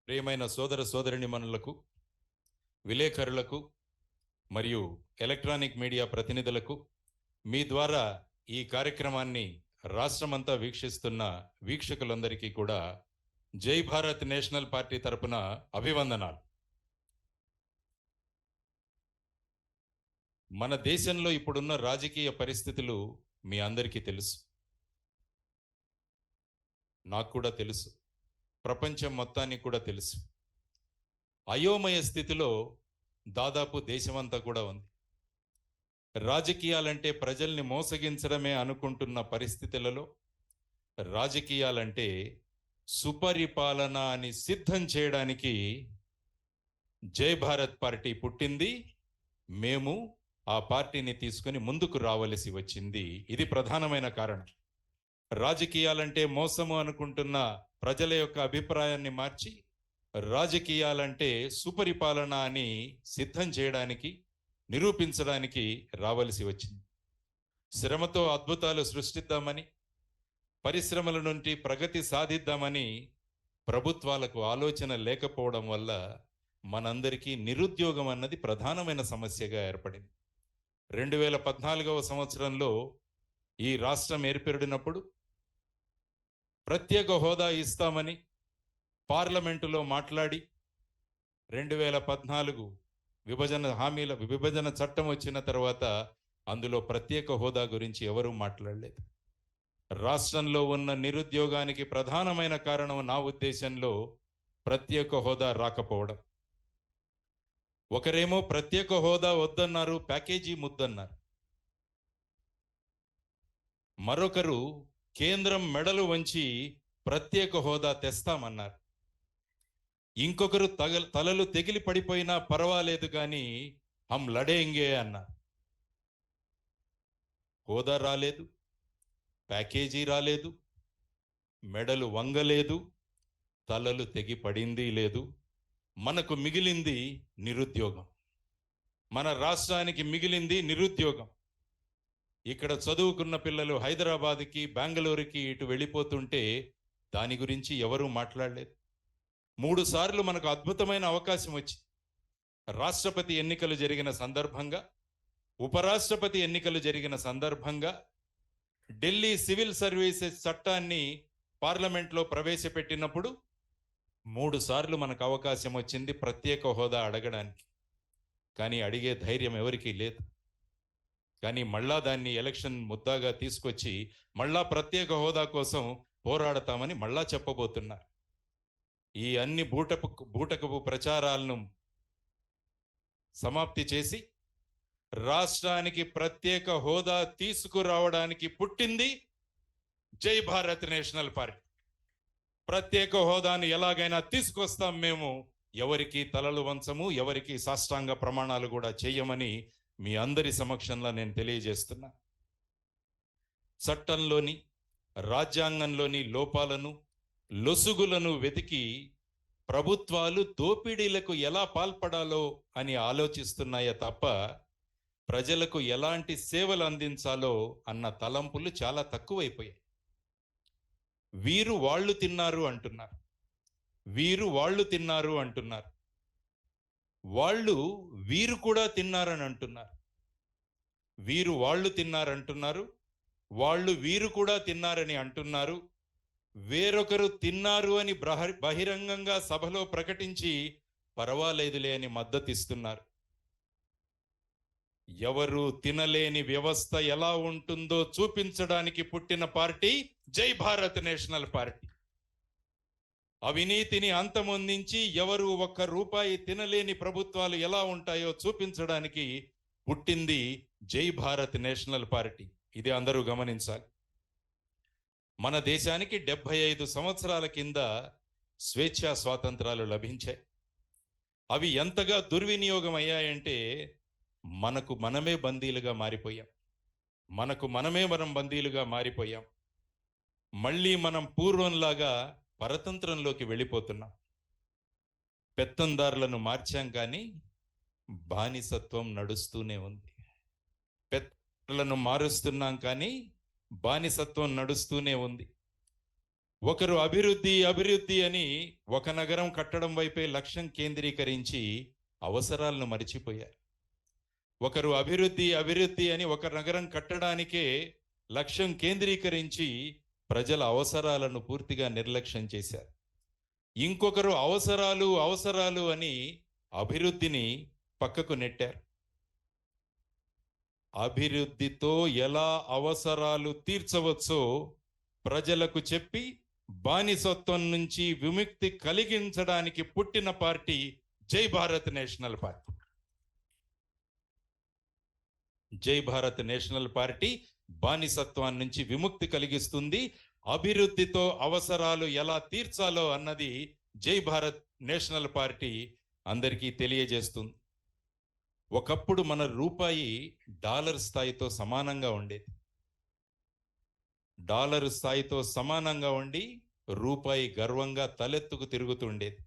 ప్రియమైన సోదర సోదరిమణులకు, విలేకరులకు మరియు ఎలక్ట్రానిక్ మీడియా ప్రతినిధులకు మీ ద్వారా ఈ కార్యక్రమాన్ని రాష్ట్రమంతా వీక్షిస్తున్న వీక్షకులందరికీ కూడా జై భారత్ నేషనల్ పార్టీ తరపున అభివందనాలు. మన దేశంలో ఇప్పుడున్న రాజకీయ పరిస్థితులు మీ అందరికీ తెలుసు, నాకు కూడా తెలుసు, ప్రపంచం మొత్తానికి కూడా తెలుసు. అయోమయ స్థితిలో దాదాపు దేశమంతా కూడా ఉంది. రాజకీయాలంటే ప్రజల్ని మోసగించడమే అనుకుంటున్న పరిస్థితులలో రాజకీయాలంటే సుపరిపాలన అని సిద్ధం చేయడానికి జై భారత్ పార్టీ పుట్టింది. మేము ఆ పార్టీని తీసుకుని ముందుకు రావలసి వచ్చింది. ఇది ప్రధానమైన కారణం. రాజకీయాలంటే మోసము అనుకుంటున్న ప్రజల యొక్క అభిప్రాయాన్ని మార్చి రాజకీయాలంటే సుపరిపాలన అని సిద్ధం చేయడానికి, నిరూపించడానికి రావలసి వచ్చింది. శ్రమతో అద్భుతాలు సృష్టిద్దామని, పరిశ్రమల నుండి ప్రగతి సాధిద్దామని ప్రభుత్వాలకు ఆలోచన లేకపోవడం వల్ల మనందరికీ నిరుద్యోగం అన్నది ప్రధానమైన సమస్యగా ఏర్పడింది. 2014వ సంవత్సరంలో ఈ రాష్ట్రం ఏర్పడినప్పుడు ప్రత్యేక హోదా ఇస్తామని పార్లమెంటులో మాట్లాడి 2014 విభజన చట్టం వచ్చిన తర్వాత అందులో ప్రత్యేక హోదా గురించి ఎవరూ మాట్లాడలేదు. రాష్ట్రంలో ఉన్న నిరుద్యోగానికి ప్రధానమైన కారణం నా ఉద్దేశంలో ప్రత్యేక హోదా రాకపోవడం. ఒకరేమో ప్రత్యేక హోదా వద్దన్నారు, ప్యాకేజీ ముద్దన్నారు. మరొకరు కేంద్రం మెడలు వంచి ప్రత్యేక హోదా తెస్తామన్నారు. ఇంకొకరు తలలు తెగిలి పడిపోయినా పర్వాలేదు కానీ హం లడేంగే అన్నారు. హోదా రాలేదు, ప్యాకేజీ రాలేదు, మెడలు వంగలేదు, తలలు తెగి పడింది లేదు. మనకు మిగిలింది నిరుద్యోగం. మన రాష్ట్రానికి మిగిలింది నిరుద్యోగం. ఇక్కడ చదువుకున్న పిల్లలు హైదరాబాద్కి, బెంగళూరుకి ఇటు వెళ్ళిపోతుంటే దాని గురించి ఎవరూ మాట్లాడలేదు. 3 సార్లు మనకు అద్భుతమైన అవకాశం వచ్చింది. రాష్ట్రపతి ఎన్నికలు జరిగిన సందర్భంగా, ఉపరాష్ట్రపతి ఎన్నికలు జరిగిన సందర్భంగా ఢిల్లీ సివిల్ సర్వీసెస్ చట్టాన్ని పార్లమెంట్లో ప్రవేశపెట్టినప్పుడు 3 సార్లు మనకు అవకాశం వచ్చింది ప్రత్యేక హోదా అడగడానికి. కానీ అడిగే ధైర్యం ఎవరికీ లేదు. కానీ మళ్ళా దాన్ని ఎలక్షన్ ముద్దాగా తీసుకొచ్చి మళ్ళా ప్రత్యేక హోదా కోసం పోరాడతామని మళ్ళా చెప్పబోతున్నారు. ఈ అన్ని బూటకపు ప్రచారాలను సమాప్తి చేసి రాష్ట్రానికి ప్రత్యేక హోదా తీసుకురావడానికి పుట్టింది జై భారత్ నేషనల్ పార్టీ. ప్రత్యేక హోదాను ఎలాగైనా తీసుకొస్తాం మేము. ఎవరికి తలలు వంచము, ఎవరికి సాష్టాంగ ప్రమాణాలు కూడా చేయమని మీ అందరి సమక్షంలో నేను తెలియజేస్తున్నా. చట్టంలోని, రాజ్యాంగంలోని లోపాలను, లొసుగులను వెతికి ప్రభుత్వాలు దోపిడీలకు ఎలా పాల్పడాలో అని ఆలోచిస్తున్నాయే తప్ప ప్రజలకు ఎలాంటి సేవలు అందించాలో అన్న తలంపులు చాలా తక్కువైపోయాయి. వీరు వాళ్ళు తిన్నారు అంటున్నారు, వీరు వాళ్ళు తిన్నారు అంటున్నారు, వాళ్ళు వీరు కూడా తిన్నారని అంటున్నారు. వీరు వాళ్ళు తిన్నారంటున్నారు, వాళ్ళు వీరు కూడా తిన్నారని అంటున్నారు. వేరొకరు తిన్నారు అని బహిరంగంగా సభలో ప్రకటించి పర్వాలేదులే అని మద్దతిస్తున్నారు. ఎవరు తినలేని వ్యవస్థ ఎలా ఉంటుందో చూపించడానికి పుట్టిన పార్టీ జై భారత్ నేషనల్ పార్టీ. అవినీతిని అంతమొందించి ఎవరు ₹1 తినలేని ప్రభుత్వాలు ఎలా ఉంటాయో చూపించడానికి పుట్టింది జై భారత్ నేషనల్ పార్టీ. ఇది అందరూ గమనించాలి. మన దేశానికి 75 సంవత్సరాల కింద స్వేచ్ఛా స్వాతంత్రాలు లభించాయి. అవి ఎంతగా దుర్వినియోగం అయ్యాయంటే మనకు మనమే బందీలుగా మారిపోయాం. మనం బందీలుగా మారిపోయాం. మళ్ళీ మనం పూర్వంలాగా పరతంత్రంలోకి వెళ్ళిపోతున్నాం. పెత్తందారులను మార్చాం కానీ బానిసత్వం నడుస్తూనే ఉంది. పెత్తందారులను మారుస్తున్నాం కానీ బానిసత్వం నడుస్తూనే ఉంది. ఒకరు అభివృద్ధి అభివృద్ధి అని ఒక నగరం కట్టడం వైపే లక్ష్యం కేంద్రీకరించి అవసరాలను మరిచిపోయారు. ఒకరు అభివృద్ధి అభివృద్ధి అని ఒక నగరం కట్టడానికే లక్ష్యం కేంద్రీకరించి ప్రజల అవసరాలను పూర్తిగా నిర్లక్ష్యం చేశారు. ఇంకొకరు అవసరాలు అవసరాలు అని అభివృద్ధిని పక్కకు నెట్టారు. అభివృద్ధితో ఎలా అవసరాలు తీర్చవచ్చో ప్రజలకు చెప్పి బానిసత్వం నుంచి విముక్తి కలిగించడానికి పుట్టిన పార్టీ జై భారత్ నేషనల్ పార్టీ. జై భారత్ నేషనల్ పార్టీ బానిసత్వాన్ని నుంచి విముక్తి కలిగిస్తుంది. అభివృద్ధితో అవసరాలు ఎలా తీర్చాలో అన్నది జై భారత్ నేషనల్ పార్టీ అందరికీ తెలియజేస్తుంది. ఒకప్పుడు మన రూపాయి డాలర్ స్థాయితో సమానంగా ఉండేది. డాలర్ స్థాయితో సమానంగా ఉండి రూపాయి గర్వంగా తలెత్తుకు తిరుగుతుండేది.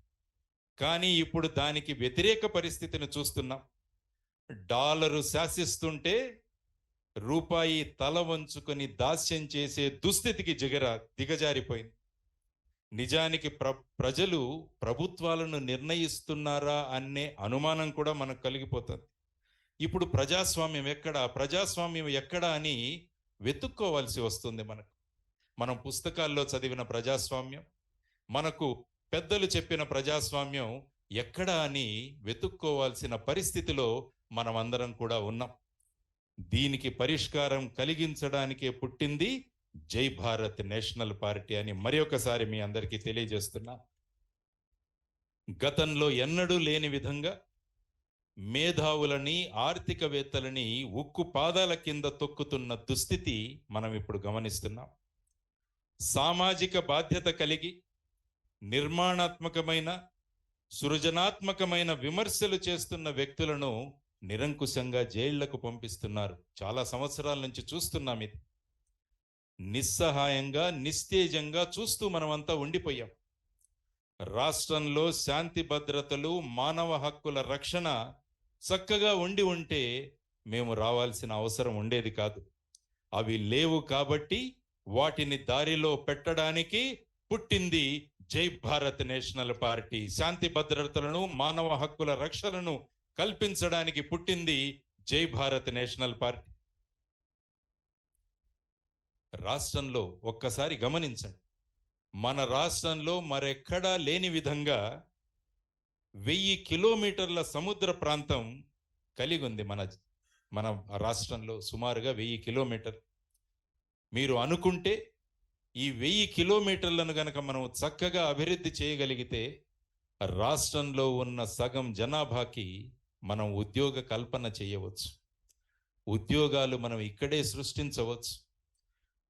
కానీ ఇప్పుడు దానికి వ్యతిరేక పరిస్థితిని చూస్తున్నాం. డాలరు శాసిస్తుంటే రూపాయి తల వంచుకొని దాస్యం చేసే దుస్థితికి దిగజారిపోయింది. నిజానికి ప్రజలు ప్రభుత్వాలను నిర్ణయిస్తున్నారా అనే అనుమానం కూడా మనకు కలిగిపోతుంది. ఇప్పుడు ప్రజాస్వామ్యం ఎక్కడా అని వెతుక్కోవాల్సి వస్తుంది. మనం పుస్తకాల్లో చదివిన ప్రజాస్వామ్యం, మనకు పెద్దలు చెప్పిన ప్రజాస్వామ్యం ఎక్కడా అని వెతుక్కోవాల్సిన పరిస్థితిలో మనమందరం కూడా ఉన్నాం. దీనికి పరిష్కారం కలిగించడానికే పుట్టింది జై భారత్ నేషనల్ పార్టీ అని మరొకసారి మీ అందరికీ తెలియజేస్తున్నా. గతంలో ఎన్నడూ లేని విధంగా మేధావులని, ఆర్థికవేత్తలని ఉక్కు పాదాల కింద తొక్కుతున్న దుస్థితి మనం ఇప్పుడు గమనిస్తున్నాం. సామాజిక బాధ్యత కలిగి నిర్మాణాత్మకమైన, సృజనాత్మకమైన విమర్శలు చేస్తున్న వ్యక్తులను నిరంకుశంగా జైళ్లకు పంపిస్తున్నారు. చాలా సంవత్సరాల నుంచి చూస్తున్నాం. ఇది నిస్సహాయంగా, నిస్తేజంగా చూస్తూ మనమంతా ఉండిపోయాం. రాష్ట్రంలో శాంతి భద్రతలు, మానవ హక్కుల రక్షణ చక్కగా ఉంటే మేము రావాల్సిన అవసరం ఉండేది కాదు. అవి లేవు కాబట్టి వాటిని దారిలో పెట్టడానికి పుట్టింది జై భారత్ నేషనల్ పార్టీ. శాంతి భద్రతలను, మానవ హక్కుల రక్షణను కల్పించడానికి పుట్టింది జై భారత్ నేషనల్ పార్టీ. రాష్ట్రంలో ఒక్కసారి గమనించండి, మన రాష్ట్రంలో మరెక్కడా లేని విధంగా 1000 కిలోమీటర్ల సముద్ర ప్రాంతం కలిగి ఉంది. మన రాష్ట్రంలో సుమారుగా 1000 కిలోమీటర్. మీరు అనుకుంటే ఈ 1000 కిలోమీటర్లను గనక మనం చక్కగా అభివృద్ధి చేయగలిగితే రాష్ట్రంలో ఉన్న సగం జనాభాకి మనం ఉద్యోగ కల్పన చేయవచ్చు. ఉద్యోగాలు మనం ఇక్కడే సృష్టించవచ్చు.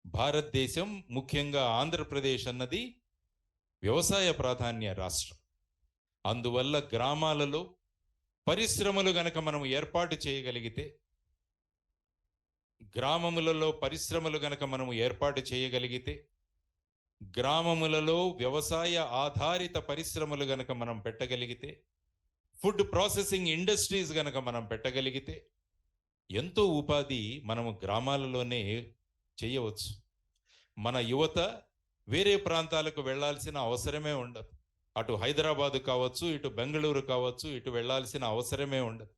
భారతదేశం, ముఖ్యంగా ఆంధ్రప్రదేశ్ అన్నది వ్యవసాయ ప్రాధాన్య రాష్ట్రం. అందువల్ల గ్రామాలలో పరిశ్రమలు గనక మనం ఏర్పాటు చేయగలిగితే, గ్రామములలో పరిశ్రమలు గనక మనం ఏర్పాటు చేయగలిగితే, గ్రామములలో వ్యవసాయ ఆధారిత పరిశ్రమలు గనక మనం పెట్టగలిగితే, ఫుడ్ ప్రాసెసింగ్ ఇండస్ట్రీస్ గనక మనం పెట్టగలిగితే ఎంతో ఉపాధి మనము గ్రామాలలోనే చేయవచ్చు. మన యువత వేరే ప్రాంతాలకు వెళ్లాల్సిన అవసరమే ఉండదు. అటు హైదరాబాదు కావచ్చు, ఇటు బెంగళూరు కావచ్చు, ఇటు వెళ్లాల్సిన అవసరమే ఉండదు.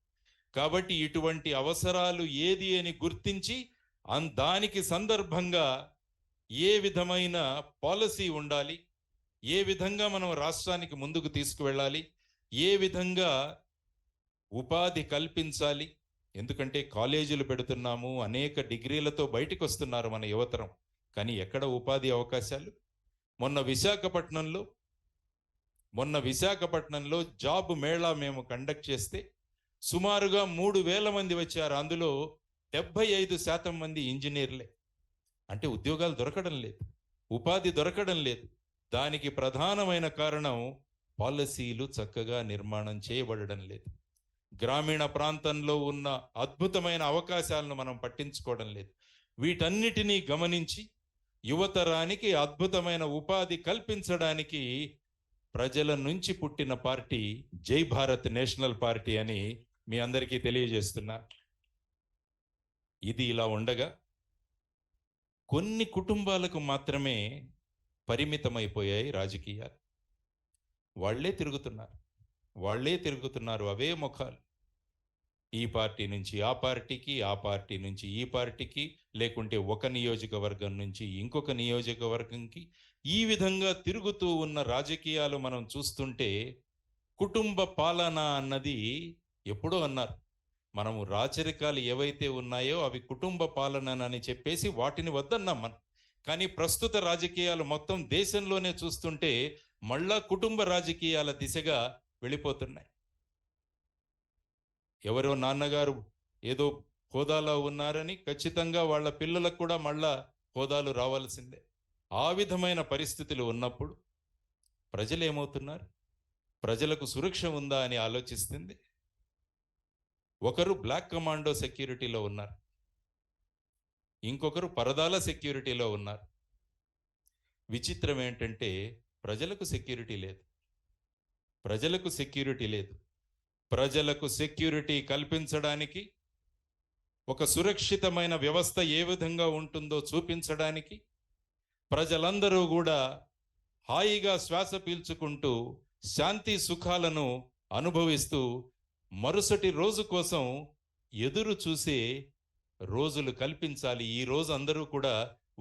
కాబట్టి ఇటువంటి అవసరాలు ఏది అని గుర్తించి దానికి సందర్భంగా ఏ విధమైన పాలసీ ఉండాలి, ఏ విధంగా మనం రాష్ట్రానికి ముందుకు తీసుకువెళ్ళాలి, ఏ విధంగా ఉపాధి కల్పించాలి. ఎందుకంటే కాలేజీలు పెడుతున్నాము, అనేక డిగ్రీలతో బయటకు వస్తున్నారు మన యువతరం. కానీ ఎక్కడ ఉపాధి అవకాశాలు? మొన్న విశాఖపట్నంలో జాబ్ మేళా మేము కండక్ట్ చేస్తే సుమారుగా 3000 మంది వచ్చారు. అందులో 75% మంది ఇంజనీర్లే. అంటే ఉద్యోగాలు దొరకడం లేదు, ఉపాధి దొరకడం లేదు. దానికి ప్రధానమైన కారణం పాలసీలు చక్కగా నిర్మాణం చేయబడడం లేదు. గ్రామీణ ప్రాంతంలో ఉన్న అద్భుతమైన అవకాశాలను మనం పట్టించుకోవడం లేదు. వీటన్నిటినీ గమనించి యువతరానికి అద్భుతమైన ఉపాధి కల్పించడానికి ప్రజల నుంచి పుట్టిన పార్టీ జై భారత్ నేషనల్ పార్టీ అని మీ అందరికీ తెలియజేస్తున్నా. ఇది ఇలా ఉండగా కొన్ని కుటుంబాలకు మాత్రమే పరిమితమైపోయాయి రాజకీయాలు. వాళ్ళే తిరుగుతున్నారు, అవే ముఖాలు. ఈ పార్టీ నుంచి ఆ పార్టీకి, ఆ పార్టీ నుంచి ఈ పార్టీకి, లేకుంటే ఒక నియోజకవర్గం నుంచి ఇంకొక నియోజకవర్గంకి, ఈ విధంగా తిరుగుతూ ఉన్న రాజకీయాలు మనం చూస్తుంటే కుటుంబ పాలన అన్నది ఎప్పుడో అన్నారు. మనము రాచరికాలు ఏవైతే ఉన్నాయో అవి కుటుంబ పాలనని చెప్పేసి వాటిని వద్దన్నాం మనం. కానీ ప్రస్తుత రాజకీయాలు మొత్తం దేశంలోనే చూస్తుంటే మళ్ళా కుటుంబ రాజకీయాల దిశగా వెళ్ళిపోతున్నాయి. ఎవరో నాన్నగారు ఏదో హోదాలో ఉన్నారని ఖచ్చితంగా వాళ్ళ పిల్లలకు కూడా మళ్ళా హోదాలు రావాల్సిందే. ఆ విధమైన పరిస్థితులు ఉన్నప్పుడు ప్రజలు ఏమవుతున్నారు? ప్రజలకు సురక్ష ఉందా అని ఆలోచిస్తుంది. ఒకరు బ్లాక్ కమాండో సెక్యూరిటీలో ఉన్నారు, ఇంకొకరు పరదాల సెక్యూరిటీలో ఉన్నారు. విచిత్రం ఏంటంటే ప్రజలకు సెక్యూరిటీ లేదు. ప్రజలకు సెక్యూరిటీ కల్పించడానికి, ఒక సురక్షితమైన వ్యవస్థ ఏ విధంగా ఉంటుందో చూపించడానికి, ప్రజలందరూ కూడా హాయిగా శ్వాస పీల్చుకుంటూ శాంతి సుఖాలను అనుభవిస్తూ మరుసటి రోజు కోసం ఎదురు చూసే రోజులు కల్పించాలి. ఈ రోజు అందరూ కూడా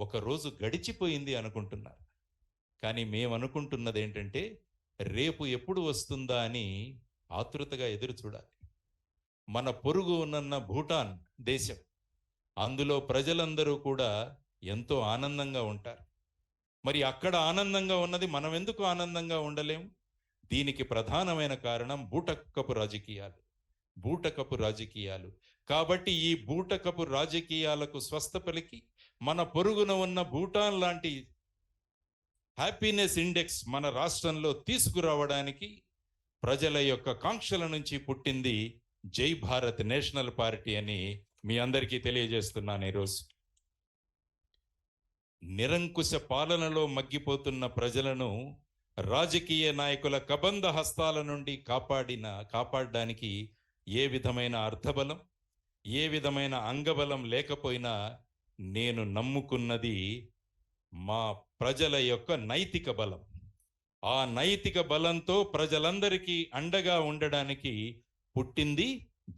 ఒక రోజు గడిచిపోయింది అనుకుంటున్నారు. కానీ మేము అనుకుంటున్నది ఏంటంటే రేపు ఎప్పుడు వస్తుందా అని ఆతృతగా ఎదురు చూడాలి. మన పొరుగు ఉన్న భూటాన్ దేశం, అందులో ప్రజలందరూ కూడా ఎంతో ఆనందంగా ఉంటారు. మరి అక్కడ ఆనందంగా ఉన్నది మనం ఎందుకు ఆనందంగా ఉండలేము? దీనికి ప్రధానమైన కారణం బూటకపు రాజకీయాలు. కాబట్టి ఈ బూటకపు రాజకీయాలకు స్వస్థ పలికి మన పొరుగున ఉన్న భూటాన్ లాంటి హ్యాపీనెస్ ఇండెక్స్ మన రాష్ట్రంలో తీసుకురావడానికి ప్రజల యొక్క కాంక్షల నుంచి పుట్టింది జై భారత్ నేషనల్ పార్టీ అని మీ అందరికీ తెలియజేస్తున్నాను. ఈరోజు నిరంకుశ పాలనలో మగ్గిపోతున్న ప్రజలను రాజకీయ నాయకుల కబంధ హస్తాల నుండి కాపాడడానికి ఏ విధమైన అర్థబలం, ఏ విధమైన అంగబలం లేకపోయినా నేను నమ్ముకున్నది మా ప్రజల యొక్క నైతిక బలం. ఆ నైతిక బలంతో ప్రజలందరికీ అండగా ఉండడానికి పుట్టింది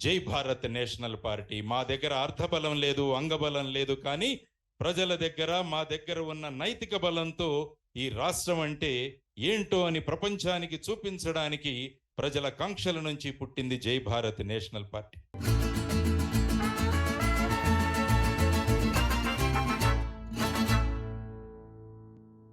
జై భారత్ నేషనల్ పార్టీ. మా దగ్గర అర్థబలం లేదు, అంగబలం లేదు, కానీ ప్రజల దగ్గర, మా దగ్గర ఉన్న నైతిక బలంతో ఈ రాష్ట్రం అంటే ఏంటో అని ప్రపంచానికి చూపించడానికి ప్రజల కాంక్షల నుంచి పుట్టింది జై భారత్ నేషనల్ పార్టీ.